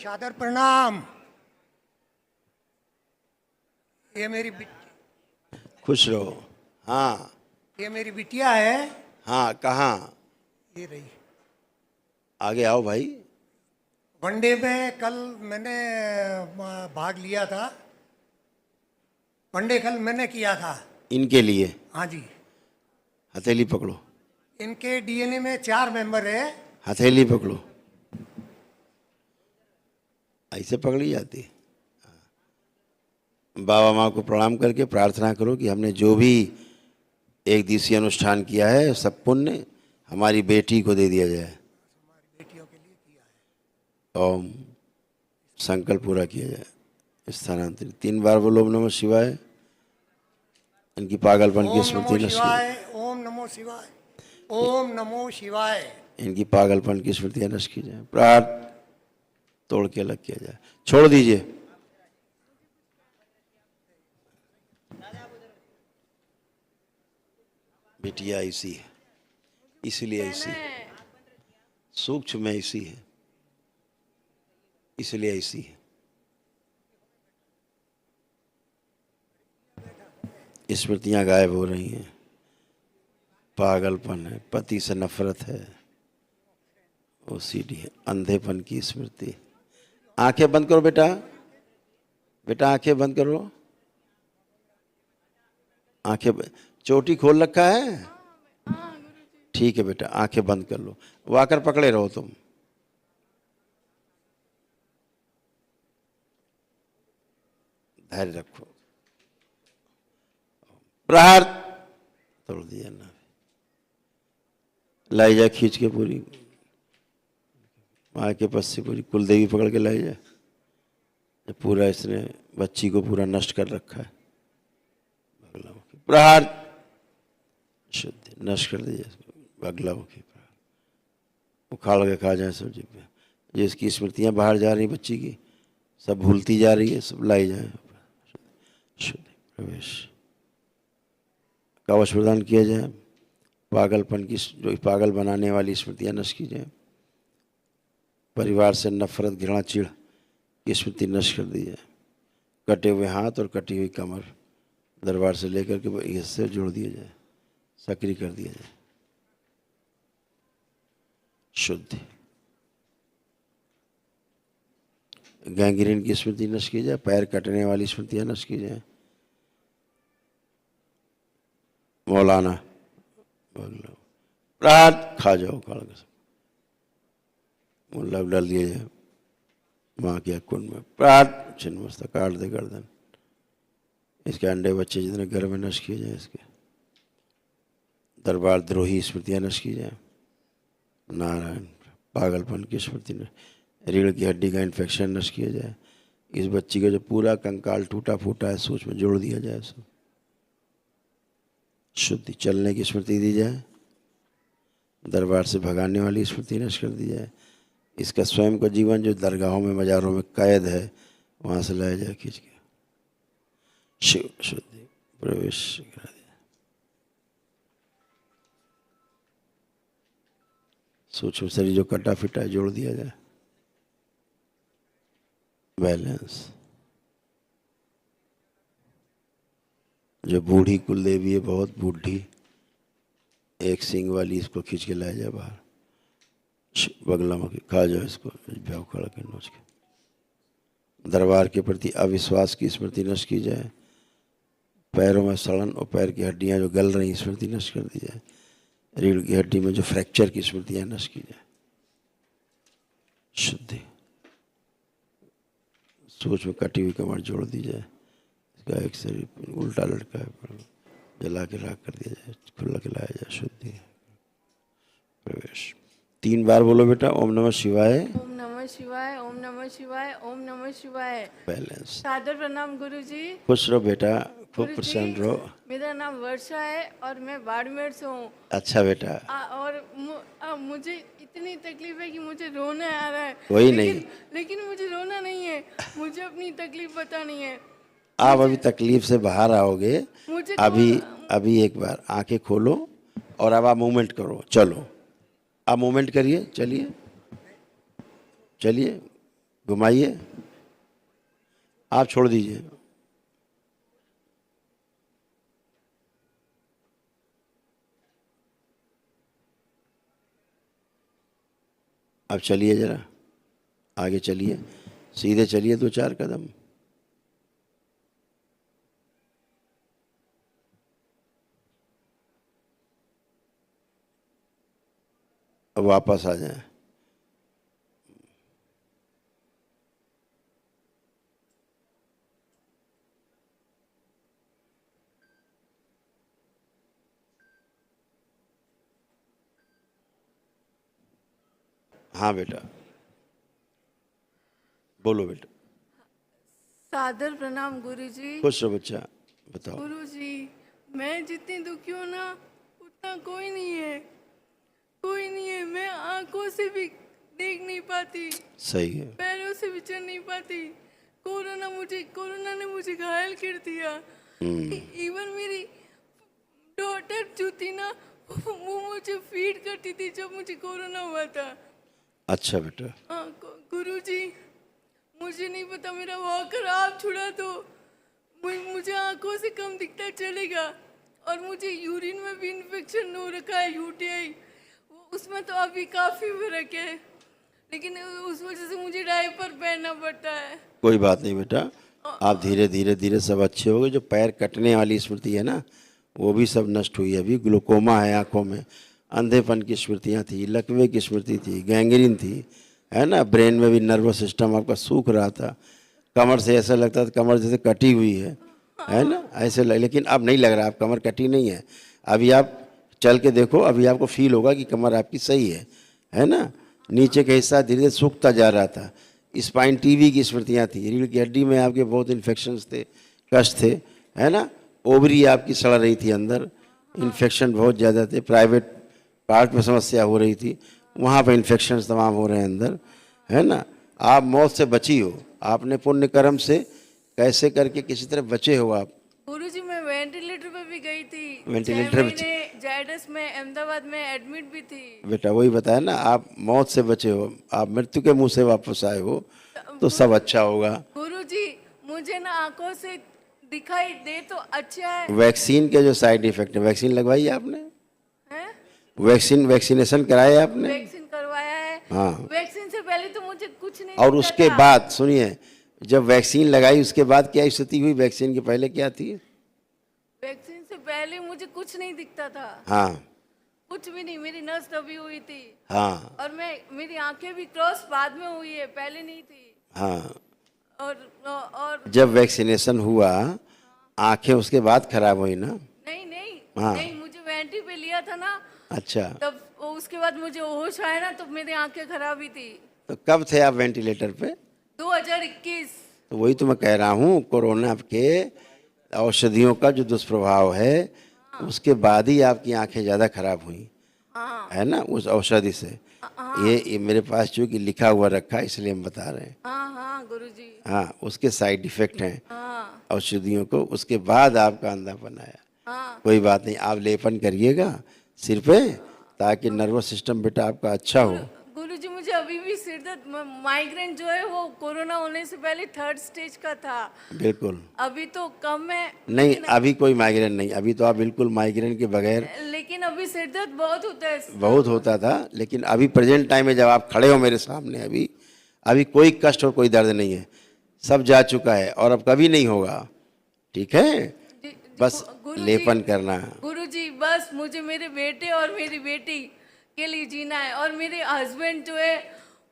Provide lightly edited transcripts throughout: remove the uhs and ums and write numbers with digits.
सादर प्रणाम। ये मेरी खुश रहो। हाँ ये मेरी बिटिया है। हाँ, कहाँ? ये रही। आगे आओ भाई। वनडे में कल मैंने भाग लिया था। वनडे कल मैंने किया था। इनके लिए हाँ जी। हथेली पकड़ो। इनके डीएनए में 4 मेंबर है। हथेली पकड़ो। ऐसे पकड़ी जाती है। बाबा माँ को प्रणाम करके प्रार्थना करो कि हमने जो भी एक दिवसीय अनुष्ठान किया है सब पुण्य हमारी बेटी को दे दिया जाए। बेटियों के लिए किया है। ओम संकल्प पूरा किया जाए। स्थानांतरित 3 बार बोलो ओम नमः शिवाय। इनकी पागलपन की ओम स्मृति नमो नष्ट की शिवाय। ओम नमो शिवाय। ओम नमो शिवाय। इनकी पागलपन की स्मृतियां नष्ट की जाए। प्राण तोड़ के अलग किया जाए। छोड़ दीजिए। बिटिया ऐसी है, इसलिए ऐसी है। सूक्ष्म में ऐसी है, इसलिए ऐसी है। स्मृतियां गायब हो रही हैं। पागलपन है, पति से नफरत है, ओसीडी है, अंधेपन की स्मृति। आंखें बंद करो बेटा। बेटा आंखें बंद करो। आंखें चोटी खोल रखा है? ठीक है बेटा, आंखें बंद कर लो। वाकर पकड़े रहो तुम। धैर्य रखो। प्रहार तोड़ दिया ना। लाई जा खींच के पूरी माँ के पास से पूरी कुलदेवी पकड़ के लाई जा। पूरा इसने बच्ची को पूरा नष्ट कर रखा है। प्रहार शुद्ध नष्ट कर दीजिए। बगलामुखी प्रहार उखाड़ के खा जाए सब जीव। जिसकी स्मृतियां बाहर जा रही बच्ची की सब भूलती जा रही है, सब लाई जाए। शुद्ध प्रवेश कवच प्रदान किया जाए। पागलपन की जो पागल बनाने वाली स्मृतियां नष्ट की जाए। परिवार से नफरत घृणा चिढ़ की स्मृति नष्ट कर दी जाए। कटे हुए हाथ और कटी हुई कमर दरबार से लेकर के इससे जोड़ दिया जाए, सक्रिय कर दिया जाए। शुद्ध गैंग्रीन की स्मृति नष्ट की जाए। पैर कटने वाली स्मृतियां नष्ट की जाए। मौलाना रात खा जाओ काल मुल्ला डाल दिया जाए माँ के कुंड में। प्रात छिन्न मस्ता काट दे गर्दन। इसके अंडे बच्चे जितने घर में नष्ट किए जाए। इसके दरबार द्रोही स्मृतियां नष्ट की जाए। नारायण पागलपन की स्मृति न रीढ़ की हड्डी का इन्फेक्शन नष्ट किया जाए। इस बच्ची का जो पूरा कंकाल टूटा फूटा है सोच में जोड़ दिया जाए। सब शुद्धि चलने की स्मृति दी जाए। दरबार से भगाने वाली स्मृति नष्ट कर दी जाए। इसका स्वयं का जीवन जो दरगाहों में मज़ारों में कैद है वहाँ से लाया जाए खींच के। शिव शुद्धि प्रवेश करा दिया। सूक्ष्म शरीर जो कटा फिटा है जोड़ दिया जाए। बैलेंस जो बूढ़ी कुलदेवी है बहुत बूढ़ी एक सींग वाली इसको खींच के लाया जाए बाहर। बगला में खा जाओ इसको ब्याह खड़ा के नोच के। दरबार के प्रति अविश्वास की स्मृति नष्ट की जाए। पैरों में सड़न और पैर की हड्डियां जो गल रही स्मृति नष्ट कर दी जाए। रीढ़ की हड्डी में जो फ्रैक्चर की स्मृतियां नष्ट की जाए। शुद्धि सोच में कटी हुई कमर जोड़ दी जाए। इसका एक शरीर उल्टा लटका है जला के राख कर दिया जाए। खुला के लाया जाए। शुद्धि प्रवेश 3 बार बोलो बेटा ओम नमः शिवाय। ओम नमः शिवाय। ओम नमः शिवाय। ओम नमः शिवाय। बैलेंस सादर प्रणाम गुरुजी। खुश रहो बेटा, खूब गुरुजी, प्रसन्न रहो। मेरा नाम वर्षा है और मैं बाड़मेर से हूँ। अच्छा बेटा। और मुझे इतनी तकलीफ है कि मुझे रोना आ रहा है। कोई लेकिन मुझे रोना नहीं है। मुझे अपनी तकलीफ पता नहीं है। आप अभी तकलीफ से बाहर आओगे। मुझे अभी एक बार आंखें खोलो और अब आप मूवमेंट करो। चलो आप मूवमेंट करिए। चलिए चलिए घुमाइए, आप छोड़ दीजिए। अब चलिए जरा, आगे चलिए, सीधे चलिए 2-4 कदम। अब वापस आ जाएं। हाँ बेटा, बोलो बेटा। सादर प्रणाम गुरुजी। खुश रहो बच्चा, बताओ। गुरुजी, मैं जितनी दुखी हूँ ना उतना कोई नहीं है, कोई नहीं है। मैं आंखों से भी देख नहीं पाती, सही है। पैरों से भी चल नहीं पाती। कोरोना ने मुझे घायल कर दिया। इवन मेरी डॉटर जो थी ना वो मुझे फीड करती थी जब मुझे कोरोना हुआ था। अच्छा बेटा। हाँ गुरुजी, मुझे नहीं पता, मेरा वॉकर आप छुड़ा दो, मुझे आंखों से कम दिखता चलेगा। और मुझे यूरिन में भी इन्फेक्शन हो रखा है, यूटीआई, उसमें तो अभी काफ़ी फर्क है, लेकिन उस वजह से मुझे डायपर पहनना पड़ता है। कोई बात नहीं बेटा, आप धीरे धीरे धीरे सब अच्छे हो गए। जो पैर कटने वाली स्मृति है ना, वो भी सब नष्ट हुई। अभी ग्लूकोमा है आंखों में, अंधेपन की स्मृतियाँ थी, लकवे की स्मृति थी, गैंग्रीन थी, है ना। ब्रेन में भी नर्वस सिस्टम आपका सूख रहा था, कमर से ऐसा लगता था कमर जैसे कटी हुई है ना, ऐसे लेकिन अब नहीं लग रहा, आप कमर कटी नहीं है। अभी आप चल के देखो, अभी आपको फील होगा कि कमर आपकी सही है ना। नीचे का हिस्सा धीरे धीरे सूखता जा रहा था। स्पाइन टीवी की स्मृतियाँ थी, रीढ़ की हड्डी में आपके बहुत इन्फेक्शंस थे, कष्ट थे, है ना। ओवरी आपकी सड़ रही थी, अंदर इन्फेक्शन बहुत ज़्यादा थे, प्राइवेट पार्ट में समस्या हो रही थी, वहाँ पर इन्फेक्शन तमाम हो रहे हैं अंदर, है ना। आप मौत से बची हो, आपने पुण्य कर्म से कैसे करके किसी तरह बचे हो आप। गुरुजी, मैं वेंटिलेटर पे भी गई थी, वेंटिलेटर 6 महीने जायडस में अहमदाबाद में एडमिट भी थी। बेटा वही बताया ना, आप मौत से बचे हो, आप मृत्यु के मुंह से वापस आए हो, तो सब अच्छा होगा। गुरुजी, मुझे ना आंखों से दिखाई दे तो अच्छा है। वैक्सीन के जो साइड इफेक्ट है, वैक्सीन लगवाई है आपने? हैं? वैक्सीनेशन कराया आपने? वैक्सीन करवाया है। हाँ। वैक्सीन से पहले तो मुझे कुछ नहीं और दिखता उसके था। बाद सुनिए, जब वैक्सीन लगाई उसके बाद क्या स्थिति हुई, वैक्सीन के पहले क्या थी? वैक्सीन से पहले मुझे कुछ नहीं दिखता था। हाँ कुछ भी नहीं, मेरी नस दबी हुई थी। हाँ और मेरी आंखें भी क्रॉस बाद में हुई है, पहले नहीं थी। हाँ। और जब वैक्सीनेशन हुआ, आंखें उसके बाद खराब हुई ना? नहीं नहीं हाँ। नहीं, मुझे वेंटी पे लिया था ना, अच्छा, तब उसके बाद मुझे होश आया ना, तो मेरी आंखें खराब हुई थी। तो कब थे आप वेंटिलेटर पे? 2021। तो वही तो मैं कह रहा हूँ, कोरोना के औषधियों का जो दुष्प्रभाव है, उसके बाद ही आपकी आंखें ज़्यादा खराब हुई, हाँ है ना, उस औषधि से। ये मेरे पास चूँकि लिखा हुआ रखा है, इसलिए हम बता रहे हैं। हाँ गुरुजी। हाँ, उसके साइड इफेक्ट हैं हाँ औषधियों को, उसके बाद आपका अंधापन आया। हाँ कोई बात नहीं, आप लेपन करिएगा सिर पे, ताकि नर्वस सिस्टम बेटा आपका अच्छा हो। गुरुजी, मुझे अभी भी सिर दर्द, माइग्रेन जो है वो कोरोना होने से पहले 3rd स्टेज का था। बिल्कुल अभी तो कम है। नहीं, अभी कोई माइग्रेन नहीं, अभी तो आप बिल्कुल माइग्रेन के बगैर। लेकिन अभी सिर दर्द बहुत होता है। बहुत होता था, लेकिन अभी प्रेजेंट टाइम में जब आप खड़े हो मेरे सामने, अभी कोई कष्ट और कोई दर्द नहीं है, सब जा चुका है और अब कभी नहीं होगा। ठीक है, बस लेपन करना है। गुरुजी, बस मुझे मेरे बेटे और मेरी बेटी के लिए जीना है। और मेरे हस्बैंड जो है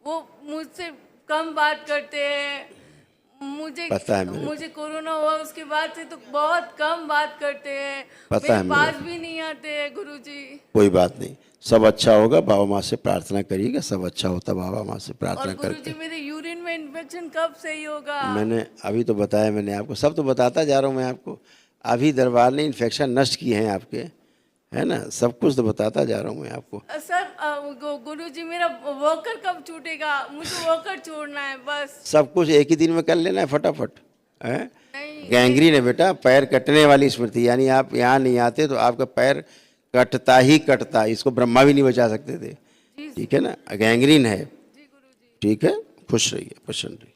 वो मुझसे कम बात करते हैं। पता है मेरे मुझे कोरोना हुआ उसके बाद से तो बहुत कम बात करते हैं, पता है मेरे मेरे पास भी नहीं आते हैं गुरुजी। कोई बात नहीं, सब अच्छा होगा, बाबा माँ से प्रार्थना करिएगा, सब अच्छा होता बाबा माँ से प्रार्थना और गुरुजी, करके। मेरे यूरिन में इन्फेक्शन कब सही होगा? मैंने अभी तो बताया, मैंने आपको सब तो बताता जा रहा हूँ मैं आपको। अभी दरबार ने इन्फेक्शन नष्ट किए हैं आपके, है ना, सब कुछ तो बताता जा रहा हूँ मैं आपको। सर, गुरुजी, मेरा वॉकर कब छूटेगा? मुझे वॉकर छोड़ना है बस। सब कुछ एक ही दिन में कर लेना है फटाफट, है। नहीं, गैंग्रीन है बेटा, पैर कटने वाली स्मृति, यानी आप यहाँ नहीं आते तो आपका पैर कटता ही कटता, इसको ब्रह्मा भी नहीं बचा सकते थे। जी ठीक है ना, गैंग्रीन है। जी गुरुजी। ठीक है, खुश रहिए, प्रसन्न रहिए।